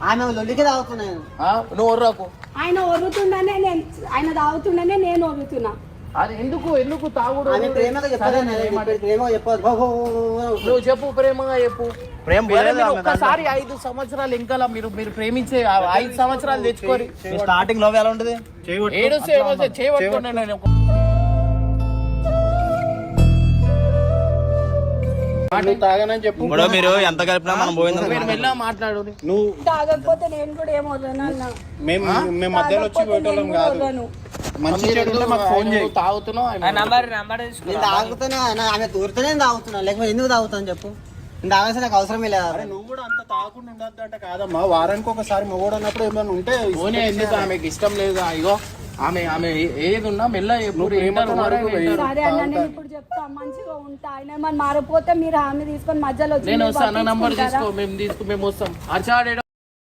ఆమె లొల్లికి తాగుతున్నాను. నువ్వు ఒర్రకు. ఆయన ఒరుగుతుండనే ఆయన తాగుతుండనే నేను ఒరుగుతున్నా. అది ఎందుకు తాగుడు? ప్రేమగా చెప్పదు. నువ్వు చెప్పు, ప్రేమగా చెప్పు. ఒక్కసారి 5 సంవత్సరాలు ఇంకా మీరు ప్రేమించే 5 సంవత్సరాలు తెచ్చుకోరి. స్టార్టింగ్ లో ఎలా ఉంటుంది? చేయబట్టుకున్నాను. తాగనని చెప్పు. మీరు ఎంత కలిపినా మనం పోయింది. మీరు మెల్ల మాట్లాడు. నువ్వు తాగకపోతే నేను కూడా ఏమవుతాను. మేము మధ్యలో వచ్చి పోయేటోళ్ళం కాదు. మంచి చెడు మాకు ఫోన్ చేయి. తాగుతున్నావు తాగుతున్నా, ఆమె తూరుతూనే తాగుతున్నా. లేకపోతే ఎందుకు తాగుతాను చెప్పు? తాగాల్సిన నాకు అవసరమే లేదు. నువ్వు కూడా అంత తాగకుండా ఉండద్దు అంటే కాదమ్మా. వారానికి ఒకసారి మొగోడు అన్నప్పుడు ఏమైనా ఉంటే ఎందుకు ఆమెకి ఇష్టం లేదు. ఇగో ఆమె ఏది ఉన్నా మెల్ల సరే అన్న, నేను ఇప్పుడు చెప్తా, మంచిగా ఉంటా. ఆయన ఏమన్నా మారిపోతే మీరు ఆమె తీసుకొని మధ్యలో నేను వస్తాను. నంబర్ తీసుకో, మేము వస్తాం. అర్చాడే